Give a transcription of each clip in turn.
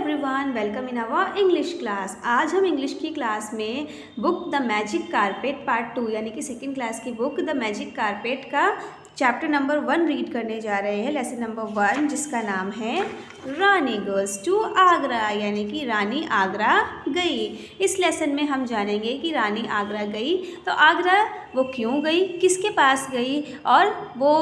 Everyone, welcome in our English class. आज हम English की क्लास में book the magic carpet part 2 यानी कि सेकंड क्लास की बुक द मैजिक कारपेट का चैप्टर नंबर 1 रीड करने जा रहे हैं। लेसन नंबर 1 जिसका नाम है रानी गोज़ टू आगरा यानी कि रानी आगरा गई। इस लेसन में हम जानेंगे कि रानी आगरा गई तो आगरा वो क्यों गई, किसके पास गई और वो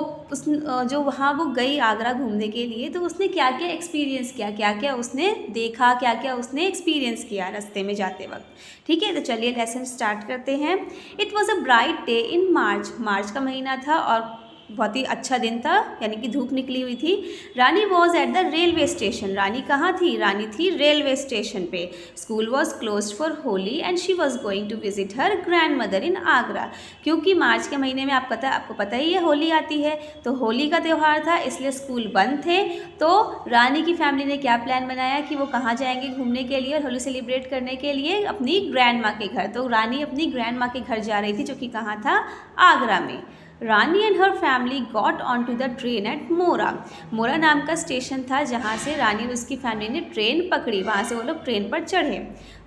जो वहाँ वो गई आगरा घूमने के लिए तो उसने क्या क्या एक्सपीरियंस किया, क्या क्या उसने देखा, क्या क्या उसने एक्सपीरियंस किया रास्ते में जाते वक्त। ठीक है, तो चलिए लेसन स्टार्ट करते हैं। It was a bright day in March का महीना था और बहुत ही अच्छा दिन था यानी कि धूप निकली हुई थी। Rani was at the railway station. Rani कहाँ थी? रानी थी रेलवे स्टेशन पे। School was closed for Holi and she was going to visit her grandmother in Agra. क्योंकि मार्च के महीने में आपको पता ही है होली आती है, तो होली का त्यौहार था इसलिए स्कूल बंद थे। तो रानी की फैमिली ने क्या प्लान बनाया कि वो कहाँ जाएंगे घूमने के लिए और होली सेलिब्रेट करने के लिए? अपनी ग्रैंड माँ के घर। तो रानी अपनी ग्रैंड माँ के घर जा रही थी जो कि कहाँ था? आगरा में। Rani and her family got on to the train at Mora. Mora नाम का स्टेशन था जहाँ से रानी और उसकी फैमिली ने ट्रेन पकड़ी, वहाँ से वो लोग ट्रेन पर चढ़े।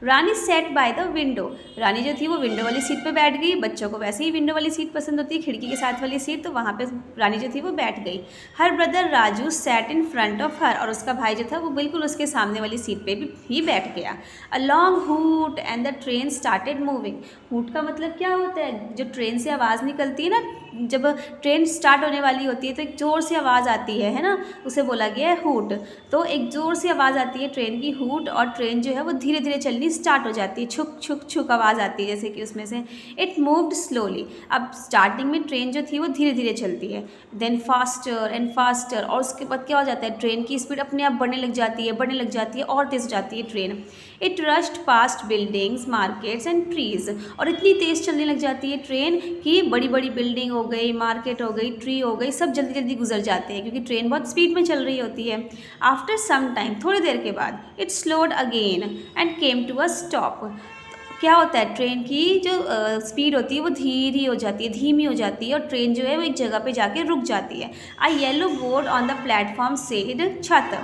रानी सेट बाय द विंडो। रानी जो थी वो विंडो वाली सीट पे बैठ गई। बच्चों को वैसे ही विंडो वाली सीट पसंद होती है, खिड़की के साथ वाली सीट, तो वहाँ पे रानी जो थी वो बैठ गई। Her brother Raju set in front of her. और उसका भाई जो था वो बिल्कुल उसके सामने वाली सीट पे भी बैठ गया। A long hoot and the train started moving. Hoot का मतलब क्या होता है? जो ट्रेन से आवाज़ निकलती है ना, जब ट्रेन स्टार्ट होने वाली होती है तो एक ज़ोर से आवाज़ आती है ना, उसे बोला गया है हूट। तो एक ज़ोर से आवाज़ आती है ट्रेन की, हूट, और ट्रेन जो है वो धीरे धीरे चलनी स्टार्ट हो जाती है। छुक छुक छुक आवाज़ आती है जैसे कि उसमें से। It moved slowly. अब स्टार्टिंग में ट्रेन जो थी वो धीरे धीरे चलती है, देन फास्टर एंड फास्टर, और उसके बाद क्या हो जाता है? ट्रेन की स्पीड अपने आप बढ़ने लग जाती है और तेज़ हो जाती है train. It rushed past buildings, markets and trees. और इतनी तेज़ चलने लग जाती है ट्रेन कि बड़ी बड़ी बिल्डिंग हो गई, मार्केट हो गई, ट्री हो गई, सब जल्दी जल्दी गुजर जाते हैं क्योंकि ट्रेन बहुत स्पीड में चल रही होती है। आफ्टर सम टाइम, थोड़ी देर के बाद, it slowed again and came to a stop. क्या होता है? ट्रेन की जो स्पीड होती है वो धीमी हो जाती है और ट्रेन जो है वो एक जगह पे जाके रुक जाती है। A yellow board on the platform said Chhata.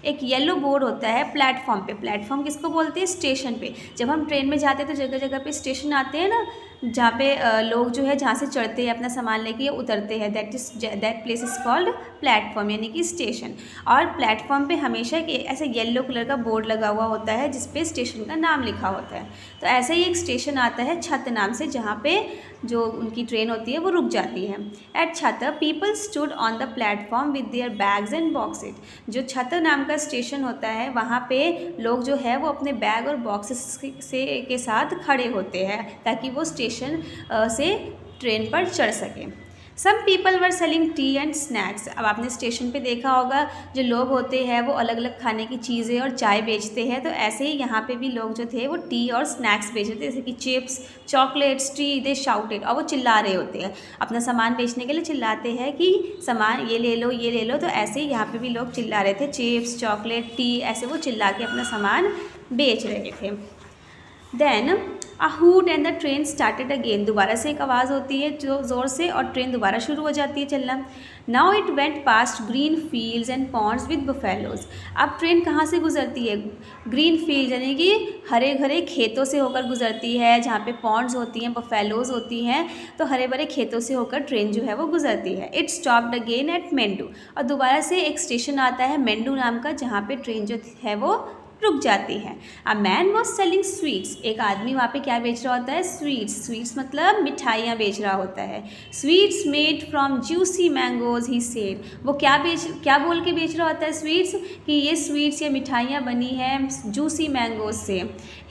एक येलो बोर्ड होता है प्लेटफॉर्म पे। प्लेटफॉर्म किसको बोलते हैं? स्टेशन पे। जब हम ट्रेन में जाते हैं तो जगह जगह पे स्टेशन आते हैं ना, जहाँ पे लोग जो है जहाँ से चढ़ते हैं अपना सामान लेके उतरते हैं, that place is called platform यानी कि स्टेशन। और प्लेटफॉर्म पे हमेशा ऐसे येलो कलर का बोर्ड लगा हुआ होता है जिस पे स्टेशन का नाम लिखा होता है। तो ऐसे ही एक स्टेशन आता है छत नाम से, जहाँ पे जो उनकी ट्रेन होती है वो रुक जाती है। एट छत people stood on the platform with their bags and boxes. जो छत नाम का स्टेशन होता है वहाँ पे लोग जो है वो अपने बैग और बॉक्सेस के साथ खड़े होते हैं ताकि वो स्टेशन से ट्रेन पर चढ़ सकें। Some people were selling tea and snacks. अब आपने स्टेशन पे देखा होगा जो लोग होते हैं वो अलग अलग खाने की चीज़ें और चाय बेचते हैं, तो ऐसे ही यहाँ पे भी लोग जो थे वो टी और स्नैक्स बेच रहे थे, जैसे कि चिप्स, चॉकलेट्स, टी, दे शाउटेड, और वो चिल्ला रहे होते हैं अपना सामान बेचने के लिए, चिल्लाते हैं कि सामान ये ले लो ये ले लो। तो ऐसे ही यहाँ पे भी लोग चिल्ला रहे थे, चिप्स, चॉकलेट, टी, ऐसे वो चिल्ला के अपना सामान बेच रहे थे। Then a hoot and the train started again. दोबारा से एक आवाज़ होती है जो ज़ोर से और ट्रेन दोबारा शुरू हो जाती है चलना। Now it went past green fields and ponds with buffaloes. अब ट्रेन कहाँ से गुजरती है? ग्रीन फील्ड यानी कि हरे भरे खेतों से होकर गुजरती है, जहाँ पे पॉन्ड्स होती हैं, बफेलोज होती हैं, तो हरे भरे खेतों से होकर ट्रेन जो है वो गुजरती है। It stopped again at Mendu. और दोबारा से एक स्टेशन आता है मेंडू नाम का, जहाँ पे ट्रेन जो है वो रुक जाती है। A man was selling sweets. एक आदमी वहाँ पे क्या बेच रहा होता है? स्वीट्स मतलब मिठाइयाँ बेच रहा होता है। Sweets made from juicy mangoes he said. वो क्या बोल के बेच रहा होता है स्वीट्स? कि ये स्वीट्स या मिठाइयाँ बनी हैं जूसी मैंगोज से।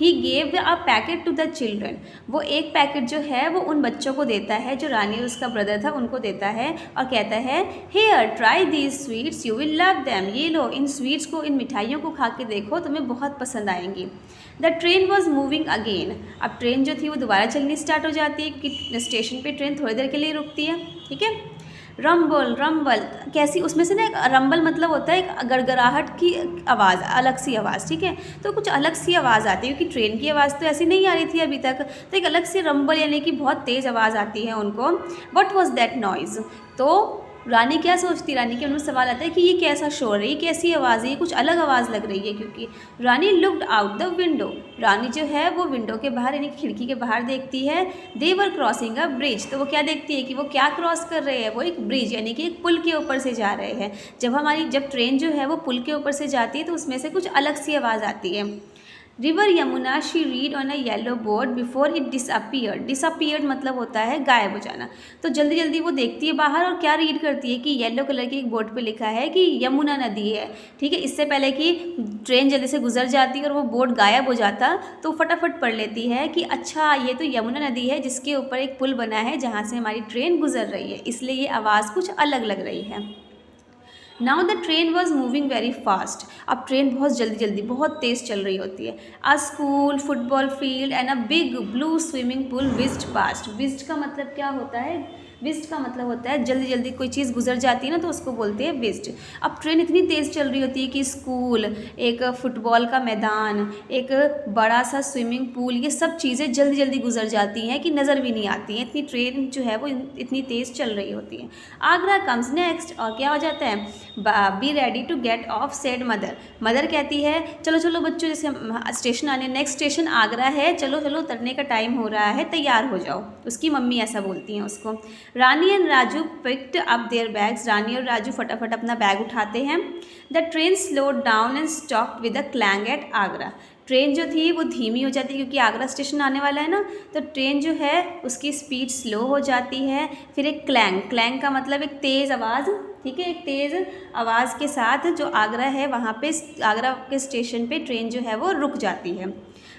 He gave a packet to the children. वो एक पैकेट जो है वो उन बच्चों को देता है, जो रानी और उसका ब्रदर था उनको देता है, और कहता है here try these sweets you will love them. ये लो, इन स्वीट्स को, इन मिठाइयों को खा के देखो, तुम्हें बहुत पसंद आएंगी। The train was moving again. अब ट्रेन जो थी वो दोबारा चलनी स्टार्ट हो जाती है कि स्टेशन पे ट्रेन थोड़ी देर के लिए रुकती है। ठीक है। रंबल रंबल कैसी, उसमें से ना एक रंबल मतलब होता है एक गड़गड़ाहट की आवाज़, अलग सी आवाज़। ठीक है, तो कुछ अलग सी आवाज़ आती है क्योंकि ट्रेन की आवाज़ तो ऐसी नहीं आ रही थी अभी तक, तो एक अलग सी रंबल यानी कि बहुत तेज़ आवाज़ आती है उनको। What was that noise? तो रानी क्या सोचती है, रानी के मन में सवाल आता है कि ये कैसा शोर है, ये कैसी आवाज़ है, ये कुछ अलग आवाज़ लग रही है। क्योंकि रानी लुक्ड आउट द विंडो, रानी जो है वो विंडो के बाहर यानी खिड़की के बाहर देखती है। दे वर क्रॉसिंग अ ब्रिज, तो वो क्या देखती है कि वो क्या क्रॉस कर रहे हैं, वो एक ब्रिज यानी कि एक पुल के ऊपर से जा रहे हैं। जब ट्रेन जो है वो पुल के ऊपर से जाती है तो उसमें से कुछ अलग सी आवाज़ आती है। River Yamuna she read on a yellow board before it disappeared, disappeared मतलब होता है गायब हो जाना। तो जल्दी जल्दी वो देखती है बाहर और क्या रीड करती है कि येलो कलर के एक बोर्ड पे लिखा है कि यमुना नदी है। ठीक है, इससे पहले कि ट्रेन जल्दी से गुजर जाती और वो बोर्ड गायब हो जाता तो फटाफट पढ़ लेती है कि अच्छा ये तो यमुना नदी है जिसके ऊपर एक पुल बना है जहाँ से हमारी ट्रेन गुजर रही है, इसलिए ये आवाज़ कुछ अलग लग रही है। Now the train was moving very fast, अब ट्रेन बहुत जल्दी बहुत तेज़ चल रही होती है। A school, football field and a big blue swimming pool whizzed past, whizzed का मतलब क्या होता है, विज्ड का मतलब होता है जल्दी कोई चीज़ गुजर जाती है ना तो उसको बोलते हैं विज्ड। अब ट्रेन इतनी तेज़ चल रही होती है कि स्कूल, एक फुटबॉल का मैदान, एक बड़ा सा स्विमिंग पूल, ये सब चीज़ें जल्दी गुजर जाती हैं कि नज़र भी नहीं आती हैं, इतनी ट्रेन जो है वो इतनी तेज़ चल रही होती है। आगरा कम्स नेक्स्ट, और क्या हो जाता है, be ready to get off said mother, mother कहती है चलो बच्चों, जैसे स्टेशन आने, नेक्स्ट स्टेशन आगरा है, चलो उतरने का टाइम हो रहा है, तैयार हो जाओ, उसकी मम्मी ऐसा बोलती हैं उसको। Rani and Raju picked up their bags, Rani और राजू फटाफट अपना बैग उठाते हैं। The train slowed down and stopped with a clang at Agra, train जो थी वो धीमी हो जाती है क्योंकि आगरा स्टेशन आने वाला है ना, तो ट्रेन जो है उसकी स्पीड स्लो हो जाती है। फिर एक क्लैंग का मतलब एक तेज़ आवाज़, ठीक है, एक तेज़ आवाज़ के साथ जो आगरा है वहाँ पे, आगरा के स्टेशन पे ट्रेन जो है वो रुक जाती है।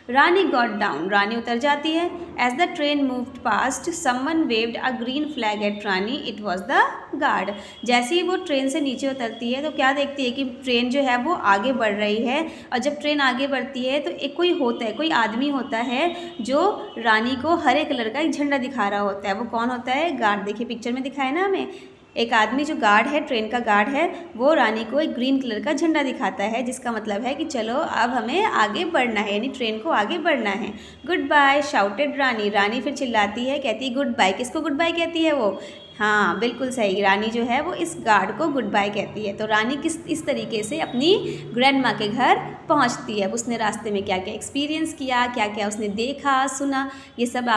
रानी गॉट डाउन, रानी उतर जाती है। As the train moved past someone waved a green flag at Rani, it was the guard, जैसे ही वो ट्रेन से नीचे उतरती है तो क्या देखती है कि ट्रेन जो है वो आगे बढ़ रही है, और जब ट्रेन आगे बढ़ती है तो एक कोई आदमी होता है जो रानी को हरे कलर का एक झंडा दिखा रहा होता है। वो कौन होता है, गार्ड, देखिए पिक्चर में दिखाया ना हमें, एक आदमी जो गार्ड है, ट्रेन का गार्ड है, वो रानी को एक ग्रीन कलर का झंडा दिखाता है, जिसका मतलब है कि चलो अब हमें आगे बढ़ना है, यानी ट्रेन को आगे बढ़ना है। गुड बाय शाउटेड रानी, रानी फिर चिल्लाती है, कहती है गुड बाय, किसको गुड बाय कहती है वो, हाँ बिल्कुल सही, रानी जो है वो इस गार्ड को गुड बाय कहती है। तो रानी इस तरीके से अपनी ग्रैंड माँ के घर पहुँचती है। उसने रास्ते में क्या क्या एक्सपीरियंस किया, क्या क्या उसने देखा सुना, ये सब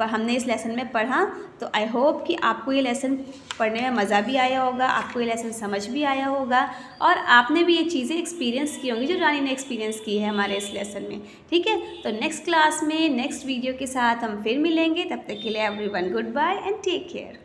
हमने इस लेसन में पढ़ा। तो आई होप कि आपको ये लेसन पढ़ने में मज़ा भी आया होगा, आपको ये लेसन समझ भी आया होगा, और आपने भी ये चीज़ें एक्सपीरियंस की होंगी जो रानी ने एक्सपीरियंस की है हमारे इस लेसन में। ठीक है, तो नेक्स्ट क्लास में नेक्स्ट वीडियो के साथ हम फिर मिलेंगे, तब तक के लिए everyone goodbye and take care.